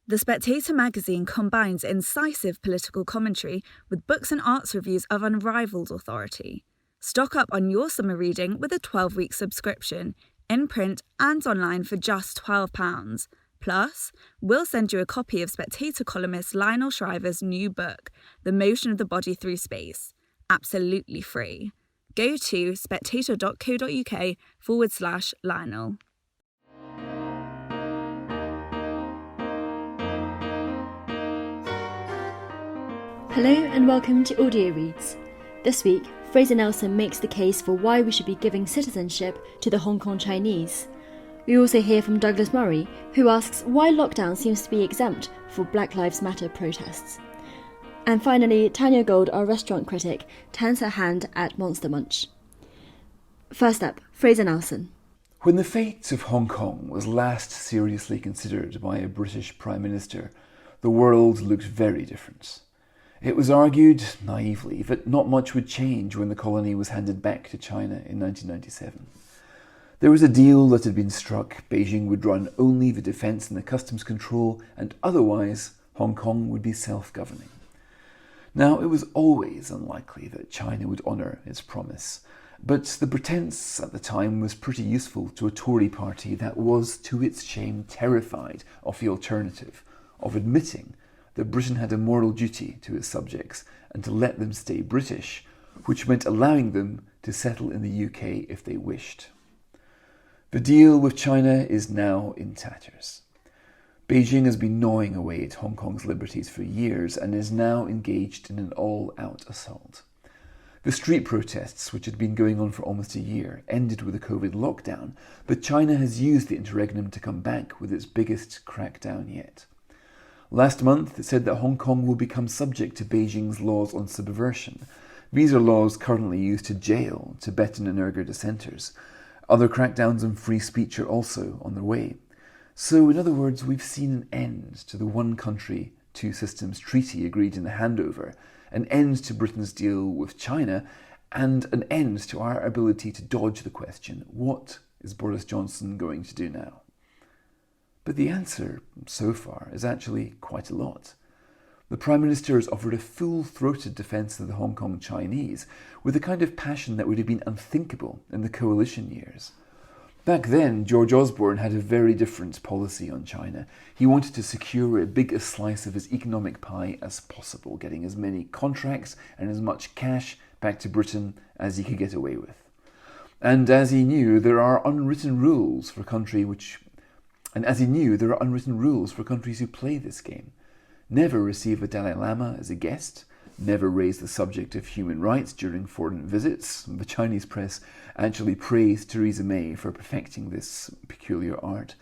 The Spectator magazine combines incisive political commentary with books and arts reviews of unrivaled authority. Stock up on your summer reading with a 12-week subscription, in print and online for just £12. Plus, we'll send you a copy of Spectator columnist Lionel Shriver's new book, The Motion of the Body Through Space, absolutely free. Go to spectator.co.uk/Lionel. Hello and welcome to Audio Reads. This week, Fraser Nelson makes the case for why we should be giving citizenship to the Hong Kong Chinese. We also hear from Douglas Murray, who asks why lockdown seems to be exempt for Black Lives Matter protests. And finally, Tanya Gold, our restaurant critic, turns her hand at monstermunch. First up, Fraser Nelson. When the fate of Hong Kong was last seriously considered by a British Prime Minister, the world looked very different. It was argued, naively, that not much would change when the colony was handed back to China in 1997. There was a deal that had been struck. Beijing would run only the defence and the customs control, and otherwise Hong Kong would be self-governing. Now, it was always unlikely that China would honour its promise, but the pretence at the time was pretty useful to a Tory party that was, to its shame, terrified of the alternative, of admitting that Britain had a moral duty to its subjects and to let them stay British, which meant allowing them to settle in the UK if they wished. The deal with China is now in tatters. Beijing has been gnawing away at Hong Kong's liberties for years and is now engaged in an all-out assault. The street protests, which had been going on for almost a year, ended with a COVID lockdown, but China has used the interregnum to come back with its biggest crackdown yet. Last month, it said that Hong Kong will become subject to Beijing's laws on subversion. These are laws currently used to jail Tibetan and Uyghur dissenters. Other crackdowns on free speech are also on their way. So, in other words, we've seen an end to the one country, two systems treaty agreed in the handover, an end to Britain's deal with China, and an end to our ability to dodge the question, what is Boris Johnson going to do now? But the answer, so far, is actually quite a lot. The Prime Minister has offered a full-throated defence of the Hong Kong Chinese with a kind of passion that would have been unthinkable in the coalition years. Back then, George Osborne had a very different policy on China. He wanted to secure as big a slice of his economic pie as possible, getting as many contracts and as much cash back to Britain as he could get away with. And as he knew, there are unwritten rules for countries who play this game. Never receive a Dalai Lama as a guest, never raise the subject of human rights during foreign visits. The Chinese press actually praised Theresa May for perfecting this peculiar art.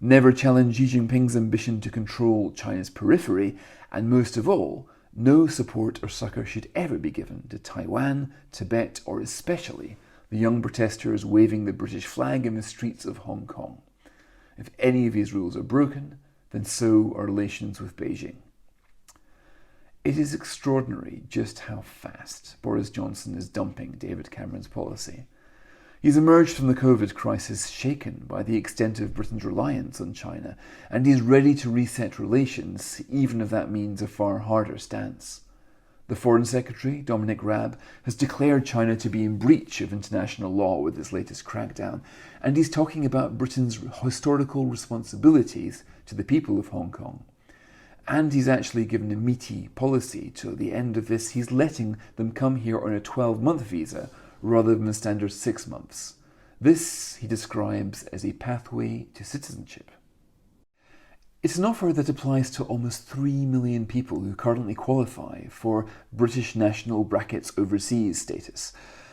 Never challenge Xi Jinping's ambition to control China's periphery, and most of all, no support or succour should ever be given to Taiwan, Tibet, or especially the young protesters waving the British flag in the streets of Hong Kong. If any of these rules are broken, then so are relations with Beijing. It is extraordinary just how fast Boris Johnson is dumping David Cameron's policy. He's emerged from the COVID crisis shaken by the extent of Britain's reliance on China, and he's ready to reset relations, even if that means a far harder stance. The Foreign Secretary, Dominic Raab, has declared China to be in breach of international law with his latest crackdown, and he's talking about Britain's historical responsibilities to the people of Hong Kong. And he's actually given a meaty policy to the end of this. He's letting them come here on a 12-month visa rather than the standard 6 months. This he describes as a pathway to citizenship. It's an offer that applies to almost 3 million people who currently qualify for British national (overseas) status.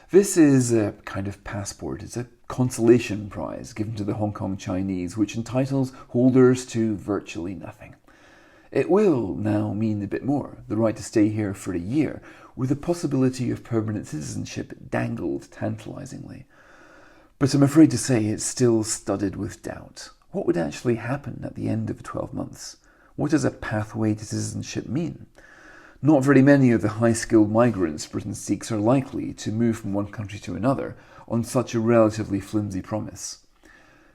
This is a kind of passport. It's a consolation prize given to the Hong Kong Chinese, which entitles holders to virtually nothing. It will now mean a bit more, the right to stay here for a year, with the possibility of permanent citizenship dangled tantalisingly. But I'm afraid to say it's still studded with doubt. What would actually happen at the end of 12 months? What does a pathway to citizenship mean? Not very many of the high-skilled migrants Britain seeks are likely to move from one country to another on such a relatively flimsy promise.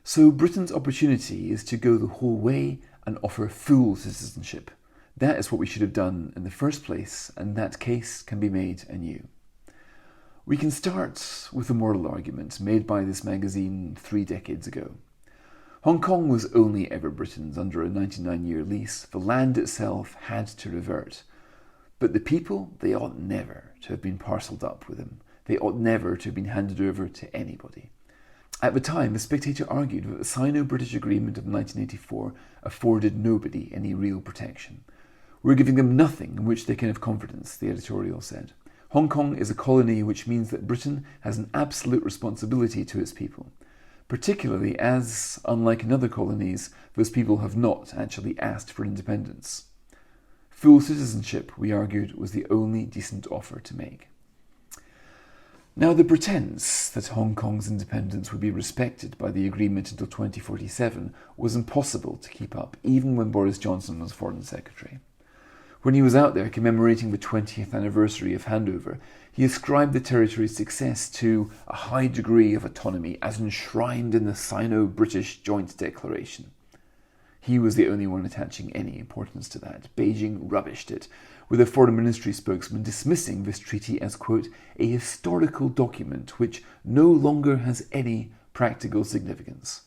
So Britain's opportunity is to go the whole way and offer full citizenship. That is what we should have done in the first place, and that case can be made anew. We can start with the moral argument made by this magazine 3 decades ago. Hong Kong was only ever Britain's under a 99-year lease. The land itself had to revert. But the people, they ought never to have been parcelled up with him. They ought never to have been handed over to anybody. At the time, the Spectator argued that the Sino-British Agreement of 1984 afforded nobody any real protection. We're giving them nothing in which they can have confidence, the editorial said. Hong Kong is a colony, which means that Britain has an absolute responsibility to its people, particularly as, unlike in other colonies, those people have not actually asked for independence. Full citizenship, we argued, was the only decent offer to make. Now, the pretense that Hong Kong's independence would be respected by the agreement until 2047 was impossible to keep up, even when Boris Johnson was Foreign Secretary. When he was out there commemorating the 20th anniversary of handover, he ascribed the territory's success to a high degree of autonomy as enshrined in the Sino-British Joint Declaration. He was the only one attaching any importance to that. Beijing rubbished it, with a foreign ministry spokesman dismissing this treaty as, quote, a historical document which no longer has any practical significance.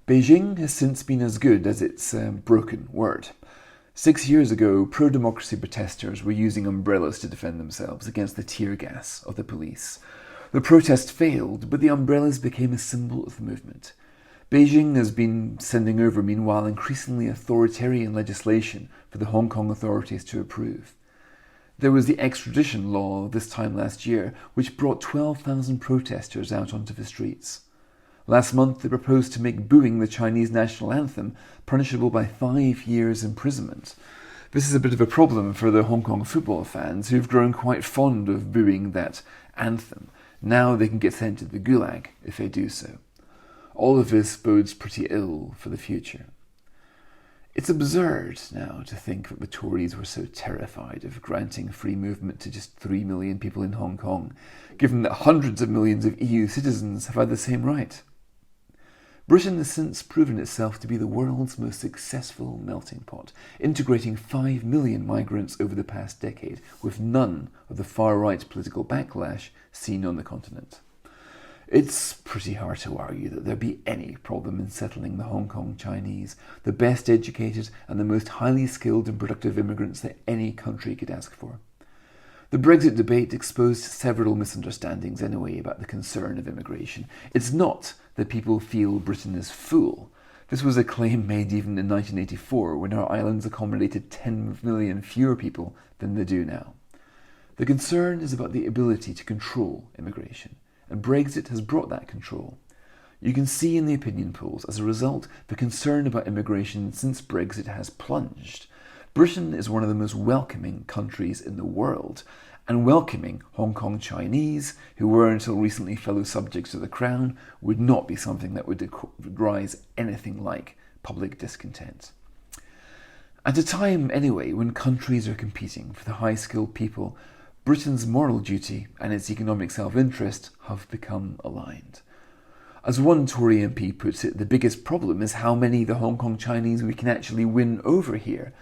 Beijing has since been as good as its broken word. 6 years ago, pro-democracy protesters were using umbrellas to defend themselves against the tear gas of the police. The protest failed, but the umbrellas became a symbol of the movement. Beijing has been sending over, meanwhile, increasingly authoritarian legislation for the Hong Kong authorities to approve. There was the extradition law this time last year, which brought 12,000 protesters out onto the streets. Last month, they proposed to make booing the Chinese national anthem punishable by 5 years' imprisonment. This is a bit of a problem for the Hong Kong football fans who've grown quite fond of booing that anthem. Now they can get sent to the gulag if they do so. All of this bodes pretty ill for the future. It's absurd now to think that the Tories were so terrified of granting free movement to just 3 million people in Hong Kong, given that hundreds of millions of EU citizens have had the same right. Britain has since proven itself to be the world's most successful melting pot, integrating 5 million migrants over the past decade, with none of the far-right political backlash seen on the continent. It's pretty hard to argue that there'd be any problem in settling the Hong Kong Chinese, the best educated and the most highly skilled and productive immigrants that any country could ask for. The Brexit debate exposed several misunderstandings anyway about the concern of immigration. It's not that people feel Britain is full. This was a claim made even in 1984 when our islands accommodated 10 million fewer people than they do now. The concern is about the ability to control immigration, and Brexit has brought that control. You can see in the opinion polls, as a result, the concern about immigration since Brexit has plunged. Britain is one of the most welcoming countries in the world, and welcoming Hong Kong Chinese, who were until recently fellow subjects of the Crown, would not be something that would rise anything like public discontent. At a time, anyway, when countries are competing for the high-skilled people, Britain's moral duty and its economic self-interest have become aligned. As one Tory MP puts it, the biggest problem is how many of the Hong Kong Chinese we can actually win over here.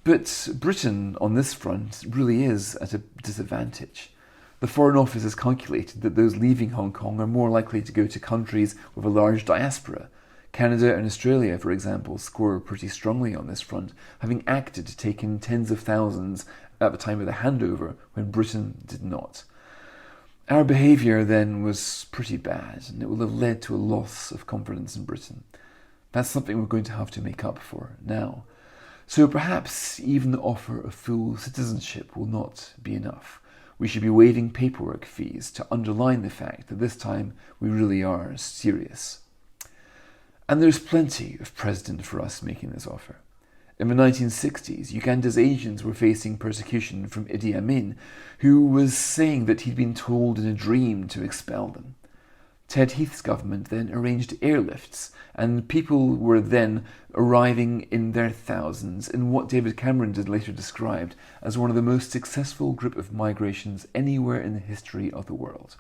But Britain, on this front, really is at a disadvantage. The Foreign Office has calculated that those leaving Hong Kong are more likely to go to countries with a large diaspora. Canada and Australia, for example, score pretty strongly on this front, having acted to take in tens of thousands at the time of the handover when Britain did not. Our behaviour then was pretty bad, and it will have led to a loss of confidence in Britain. That's something we're going to have to make up for now. So perhaps even the offer of full citizenship will not be enough. We should be waiving paperwork fees to underline the fact that this time we really are serious. And there's plenty of precedent for us making this offer. In the 1960s, Uganda's Asians were facing persecution from Idi Amin, who was saying that he'd been told in a dream to expel them. Ted Heath's government then arranged airlifts, and people were then arriving in their thousands in what David Cameron did later described as one of the most successful group of migrations anywhere in the history of the world.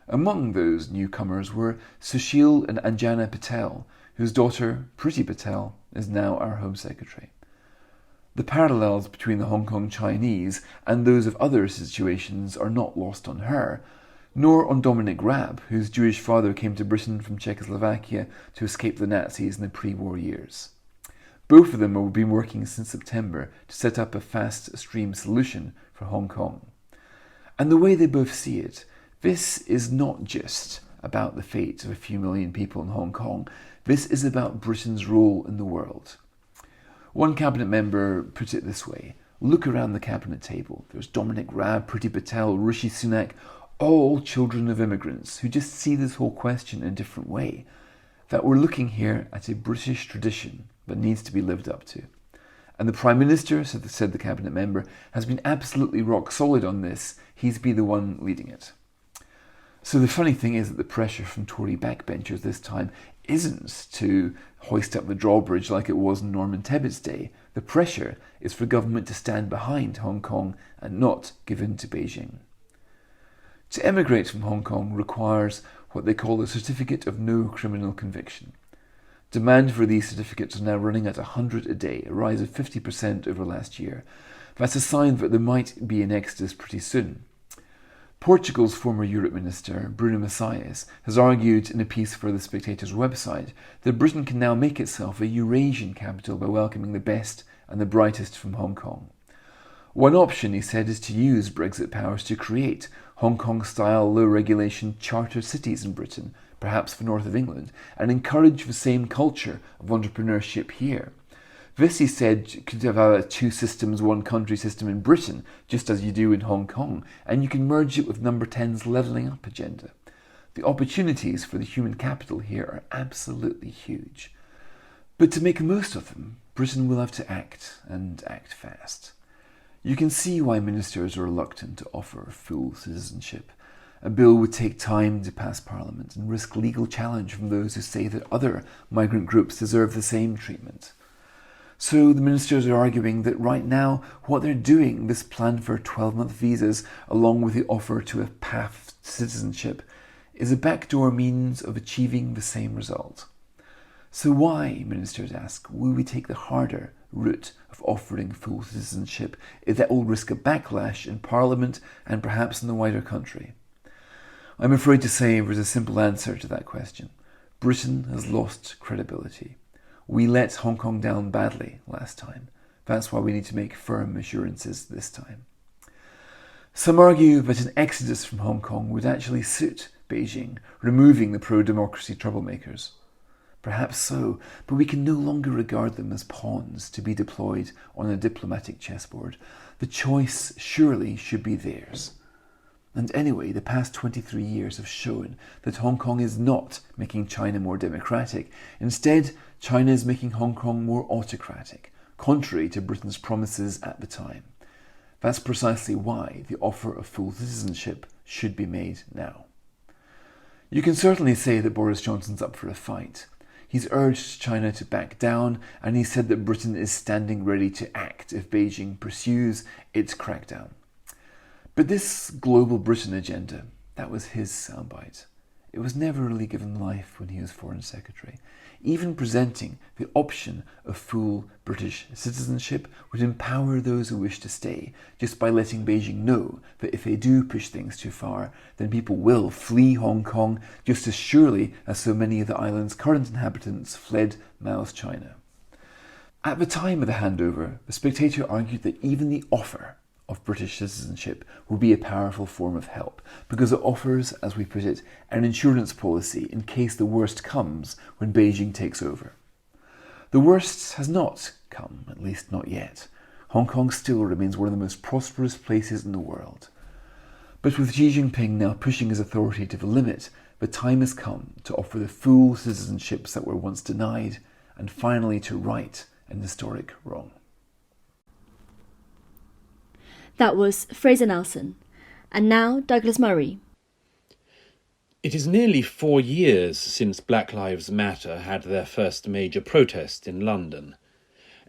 Among those newcomers were Sushil and Anjana Patel, whose daughter, Priti Patel, is now our Home Secretary. The parallels between the Hong Kong Chinese and those of other situations are not lost on her, nor on Dominic Raab, whose Jewish father came to Britain from Czechoslovakia to escape the Nazis in the pre-war years. Both of them have been working since September to set up a fast stream solution for Hong Kong. And the way they both see it, this is not just about the fate of a few million people in Hong Kong, this is about Britain's role in the world. One cabinet member put it this way: look around the cabinet table. There's Dominic Raab, Priti Patel, Rishi Sunak, all children of immigrants who just see this whole question in a different way. That we're looking here at a British tradition that needs to be lived up to. And the Prime Minister, said the cabinet member, has been absolutely rock solid on this. He's been the one leading it. So the funny thing is that the pressure from Tory backbenchers this time isn't to hoist up the drawbridge like it was in Norman Tebbett's day. The pressure is for government to stand behind Hong Kong and not give in to Beijing. To emigrate from Hong Kong requires what they call a certificate of no criminal conviction. Demand for these certificates is now running at 100 a day, a rise of 50% over last year. That's a sign that there might be an exodus pretty soon. Portugal's former Europe Minister, Bruno Macias, has argued in a piece for the Spectator's website that Britain can now make itself a Eurasian capital by welcoming the best and the brightest from Hong Kong. One option, he said, is to use Brexit powers to create Hong Kong-style low-regulation charter cities in Britain, perhaps the north of England, and encourage the same culture of entrepreneurship here. This, he said, could have a two systems, one country system in Britain, just as you do in Hong Kong, and you can merge it with Number 10's levelling up agenda. The opportunities for the human capital here are absolutely huge. But to make the most of them, Britain will have to act, and act fast. You can see why ministers are reluctant to offer full citizenship. A bill would take time to pass Parliament and risk legal challenge from those who say that other migrant groups deserve the same treatment. So the ministers are arguing that right now what they're doing, this plan for 12-month visas along with the offer to a path to citizenship, is a backdoor means of achieving the same result. So why, ministers ask, will we take the harder route of offering full citizenship if that will risk a backlash in Parliament and perhaps in the wider country? I'm afraid to say there's a simple answer to that question. Britain has lost credibility. We let Hong Kong down badly last time. That's why we need to make firm assurances this time. Some argue that an exodus from Hong Kong would actually suit Beijing, removing the pro-democracy troublemakers. Perhaps so, but we can no longer regard them as pawns to be deployed on a diplomatic chessboard. The choice surely should be theirs. And anyway, the past 23 years have shown that Hong Kong is not making China more democratic. Instead, China is making Hong Kong more autocratic, contrary to Britain's promises at the time. That's precisely why the offer of full citizenship should be made now. You can certainly say that Boris Johnson's up for a fight. He's urged China to back down, and he said that Britain is standing ready to act if Beijing pursues its crackdown. But this global Britain agenda, that was his soundbite. It was never really given life when he was Foreign Secretary. Even presenting the option of full British citizenship would empower those who wish to stay, just by letting Beijing know that if they do push things too far, then people will flee Hong Kong just as surely as so many of the island's current inhabitants fled Mao's China. At the time of the handover, the Spectator argued that even the offer of British citizenship will be a powerful form of help, because it offers, as we put it, an insurance policy in case the worst comes when Beijing takes over. The worst has not come, at least not yet. Hong Kong still remains one of the most prosperous places in the world. But with Xi Jinping now pushing his authority to the limit, the time has come to offer the full citizenships that were once denied, and finally to right an historic wrong. That was Fraser Nelson. And now Douglas Murray. It is nearly 4 years since Black Lives Matter had their first major protest in London.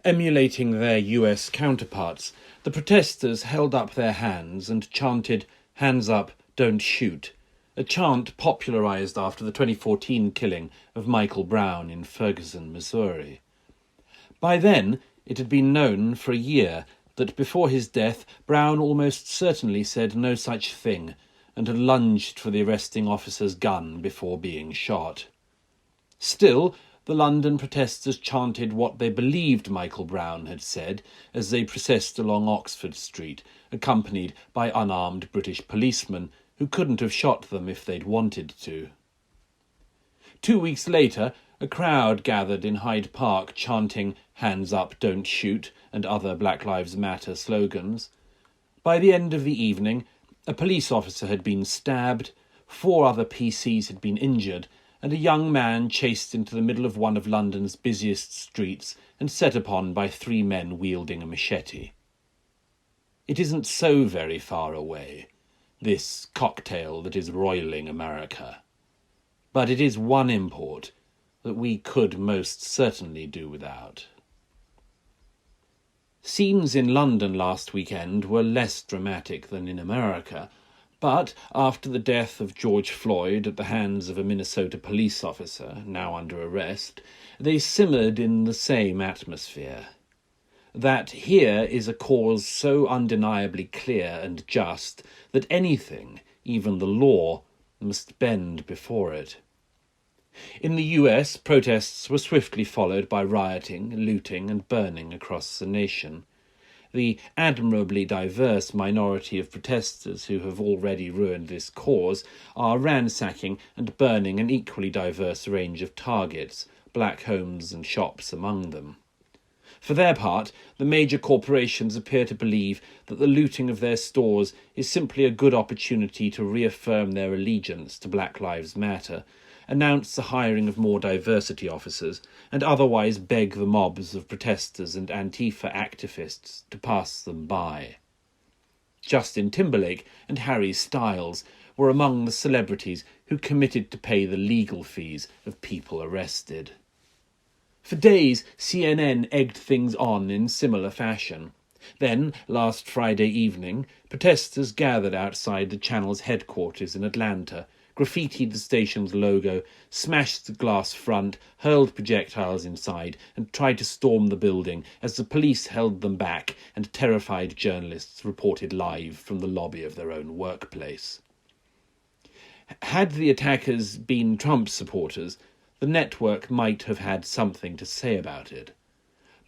Emulating their US counterparts, the protesters held up their hands and chanted, "Hands up, don't shoot," a chant popularised after the 2014 killing of Michael Brown in Ferguson, Missouri. By then, it had been known for a year that before his death, Brown almost certainly said no such thing, and had lunged for the arresting officer's gun before being shot. Still, the London protesters chanted what they believed Michael Brown had said as they processed along Oxford Street, accompanied by unarmed British policemen who couldn't have shot them if they'd wanted to. 2 weeks later, a crowd gathered in Hyde Park chanting "Hands up, don't shoot" and other Black Lives Matter slogans. By the end of the evening, a police officer had been stabbed, 4 other PCs had been injured, and a young man chased into the middle of one of London's busiest streets and set upon by 3 men wielding a machete. It isn't so very far away, this cocktail that is roiling America. But it is one import that we could most certainly do without. Scenes in London last weekend were less dramatic than in America, but after the death of George Floyd at the hands of a Minnesota police officer, now under arrest, they simmered in the same atmosphere. That here is a cause so undeniably clear and just that anything, even the law, must bend before it. In the US, protests were swiftly followed by rioting, looting and burning across the nation. The admirably diverse minority of protesters who have already ruined this cause are ransacking and burning an equally diverse range of targets, black homes and shops among them. For their part, the major corporations appear to believe that the looting of their stores is simply a good opportunity to reaffirm their allegiance to Black Lives Matter, announce the hiring of more diversity officers, and otherwise beg the mobs of protesters and Antifa activists to pass them by. Justin Timberlake and Harry Styles were among the celebrities who committed to pay the legal fees of people arrested. For days, CNN egged things on in similar fashion. Then, last Friday evening, protesters gathered outside the channel's headquarters in Atlanta, graffitied the station's logo, smashed the glass front, hurled projectiles inside, and tried to storm the building as the police held them back and terrified journalists reported live from the lobby of their own workplace. Had the attackers been Trump supporters, the network might have had something to say about it.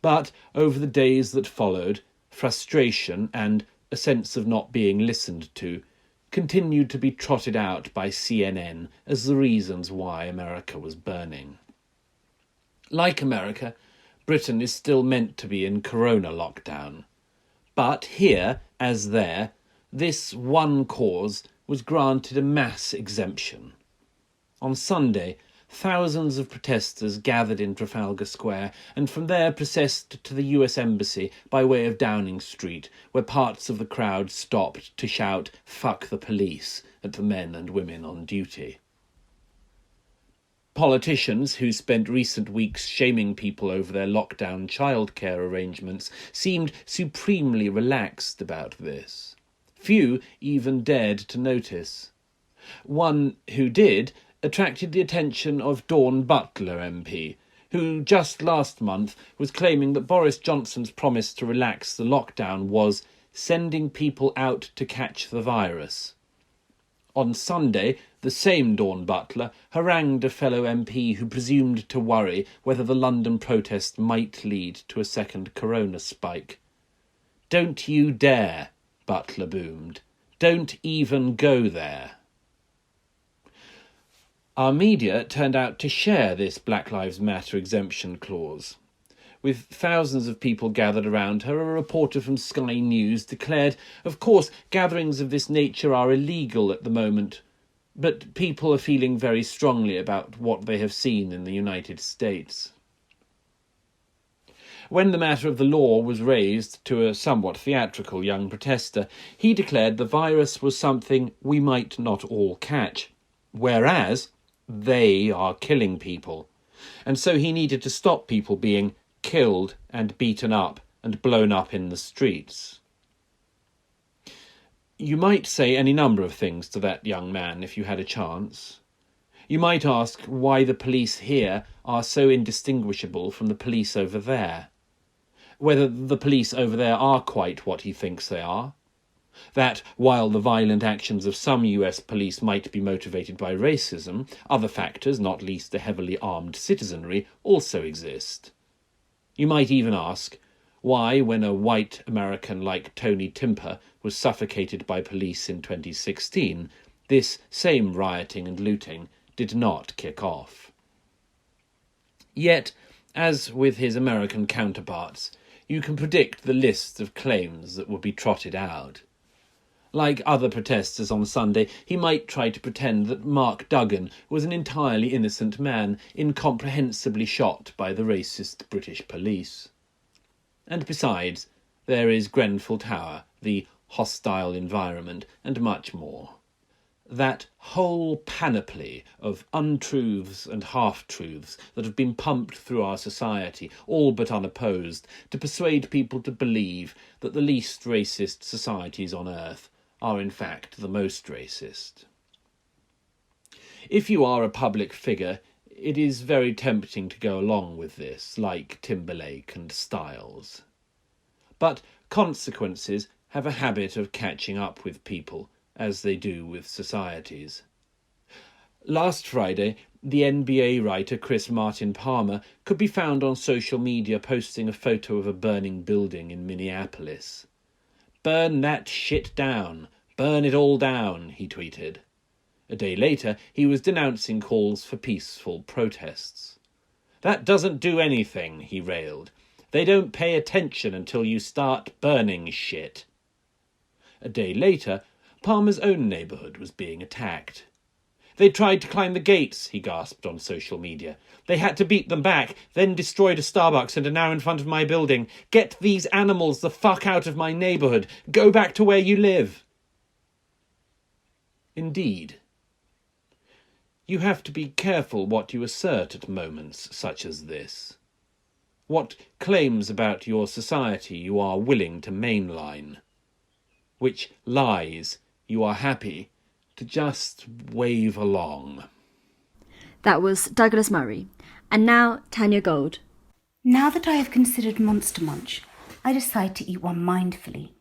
But over the days that followed, frustration and a sense of not being listened to continued to be trotted out by CNN as the reasons why America was burning. Like America, Britain is still meant to be in corona lockdown. But here, as there, this one cause was granted a mass exemption. On Sunday, thousands of protesters gathered in Trafalgar Square and from there processed to the US Embassy by way of Downing Street, where parts of the crowd stopped to shout "Fuck the police" at the men and women on duty. Politicians who spent recent weeks shaming people over their lockdown childcare arrangements seemed supremely relaxed about this. Few even dared to notice. One who did attracted the attention of Dawn Butler MP, who just last month was claiming that Boris Johnson's promise to relax the lockdown was sending people out to catch the virus. On Sunday, the same Dawn Butler harangued a fellow MP who presumed to worry whether the London protest might lead to a second corona spike. "Don't you dare," Butler boomed. "Don't even go there." Our media turned out to share this Black Lives Matter exemption clause. With thousands of people gathered around her, a reporter from Sky News declared, "Of course, gatherings of this nature are illegal at the moment, but people are feeling very strongly about what they have seen in the United States." When the matter of the law was raised to a somewhat theatrical young protester, he declared the virus was something we might not all catch, whereas they are killing people, and so he needed to stop people being killed and beaten up and blown up in the streets. You might say any number of things to that young man if you had a chance. You might ask why the police here are so indistinguishable from the police over there. whether the police over there are quite what he thinks they are, that while the violent actions of some US police might be motivated by racism, other factors, not least the heavily armed citizenry, also exist. You might even ask why, when a white American like Tony Timper was suffocated by police in 2016, this same rioting and looting did not kick off. Yet, as with his American counterparts, you can predict the list of claims that will be trotted out. Like other protesters on Sunday, he might try to pretend that Mark Duggan was an entirely innocent man, incomprehensibly shot by the racist British police. And besides, there is Grenfell Tower, the hostile environment, and much more. That whole panoply of untruths and half-truths that have been pumped through our society, all but unopposed, to persuade people to believe that the least racist societies on earth are in fact the most racist. If you are a public figure, it is very tempting to go along with this, like Timberlake and Styles. But consequences have a habit of catching up with people, as they do with societies. Last Friday, the NBA writer Chris Martin Palmer could be found on social media posting a photo of a burning building in Minneapolis. "Burn that shit down. Burn it all down," he tweeted. A day later, he was denouncing calls for peaceful protests. "That doesn't do anything," he railed. "They don't pay attention until you start burning shit." A day later, Palmer's own neighbourhood was being attacked. "They tried to climb the gates," he gasped on social media. "They had to beat them back, then destroyed a Starbucks and are now in front of my building. Get these animals the fuck out of my neighbourhood. Go back to where you live." Indeed. You have to be careful what you assert at moments such as this. What claims about your society you are willing to mainline. Which lies you are happy to just wave along. That was Douglas Murray. And now, Tanya Gold. Now that I have considered Monster Munch, I decide to eat one mindfully.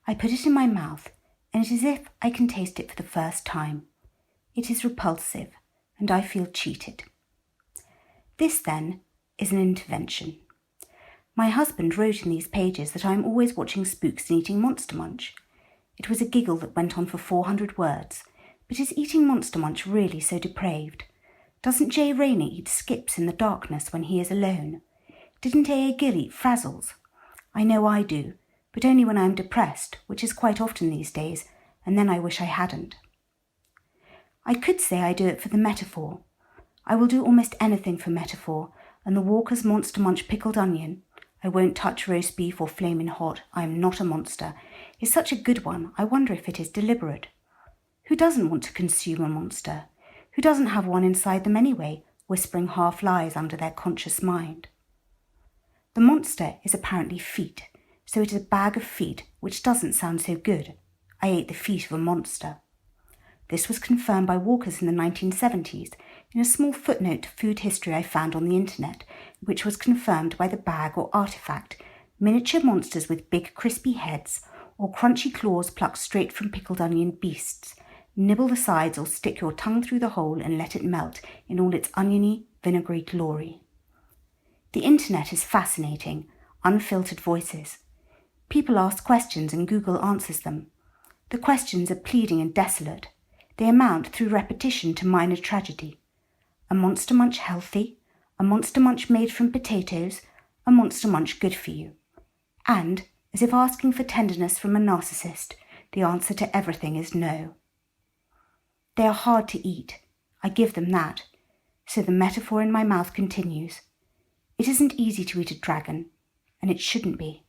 I put it in my mouth, and it is as if I can taste it for the first time. It is repulsive, and I feel cheated. This, then, is an intervention. My husband wrote in these pages that I am always watching spooks and eating Monster Munch. It was a giggle that went on for 400 words, but is eating Monster Munch really so depraved? Doesn't Jay Rayner eat skips in the darkness when he is alone? Didn't A.A. Gill eat frazzles? I know I do, but only when I am depressed, which is quite often these days, and then I wish I hadn't. I could say I do it for the metaphor. I will do almost anything for metaphor, and the Walker's Monster Munch pickled onion, "I won't touch roast beef or flaming hot, I am not a monster," is such a good one, I wonder if it is deliberate. Who doesn't want to consume a monster? Who doesn't have one inside them anyway, whispering half lies under their conscious mind? The monster is apparently feet, so it is a bag of feet, which doesn't sound so good. I ate the feet of a monster. This was confirmed by Walkers in the 1970s in a small footnote to food history I found on the internet, which was confirmed by the bag or artifact, miniature monsters with big crispy heads or crunchy claws plucked straight from pickled onion beasts. Nibble the sides or stick your tongue through the hole and let it melt in all its oniony, vinegary glory. The internet is fascinating, unfiltered voices. People ask questions and Google answers them. The questions are pleading and desolate. They amount through repetition to minor tragedy. A Monster Munch healthy? A Monster Munch made from potatoes? A Monster Munch good for you? And, as if asking for tenderness from a narcissist, the answer to everything is no. They are hard to eat. I give them that. So the metaphor in my mouth continues. It isn't easy to eat a dragon, and it shouldn't be.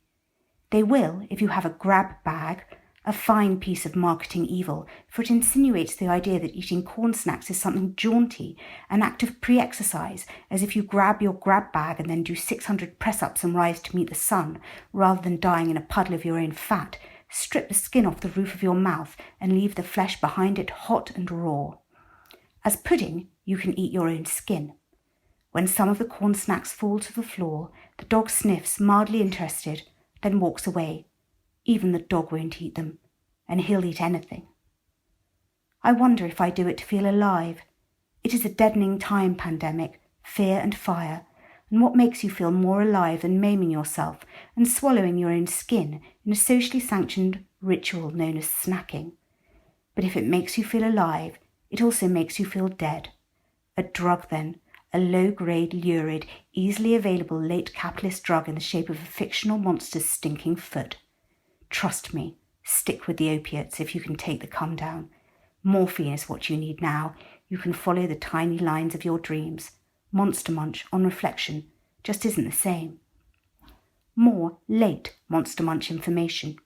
They will if you have a grab bag, a fine piece of marketing evil, for it insinuates the idea that eating corn snacks is something jaunty, an act of pre-exercise, as if you grab your grab bag and then do 600 press-ups and rise to meet the sun, rather than dying in a puddle of your own fat. Strip the skin off the roof of your mouth and leave the flesh behind it hot and raw. As pudding, you can eat your own skin. When some of the corn snacks fall to the floor, the dog sniffs, mildly interested, then walks away. Even the dog won't eat them, and he'll eat anything. I wonder if I do it to feel alive. It is a deadening time pandemic, fear and fire, and what makes you feel more alive than maiming yourself and swallowing your own skin in a socially sanctioned ritual known as snacking? But if it makes you feel alive, it also makes you feel dead. A drug then, a low-grade, lurid, easily available late capitalist drug in the shape of a fictional monster's stinking foot. Trust me, stick with the opiates if you can take the come down. Morphine is what you need now. You can follow the tiny lines of your dreams. Monster Munch, on reflection, just isn't the same. More late Monster Munch information.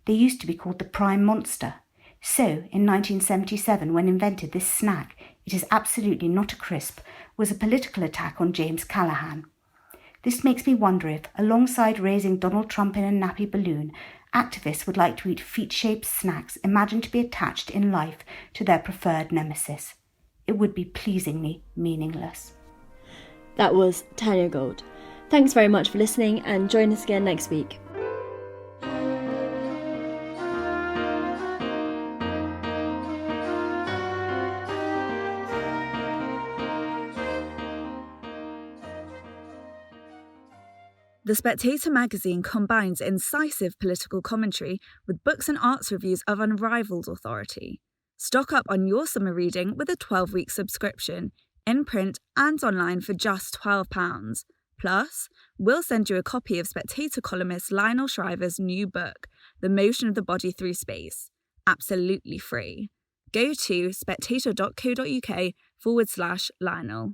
They used to be called the Prime Monster. So, in 1977, when invented, this snack, it is absolutely not a crisp, was a political attack on James Callaghan. This makes me wonder if, alongside raising Donald Trump in a nappy balloon, activists would like to eat feet-shaped snacks imagined to be attached in life to their preferred nemesis. It would be pleasingly meaningless. That was Tanya Gold. Thanks very much for listening, and join us again next week. The Spectator magazine combines incisive political commentary with books and arts reviews of unrivaled authority. Stock up on your summer reading with a 12-week subscription, in print and online for just £12. Plus, we'll send you a copy of Spectator columnist Lionel Shriver's new book, The Motion of the Body Through Space, absolutely free. Go to spectator.co.uk/Lionel.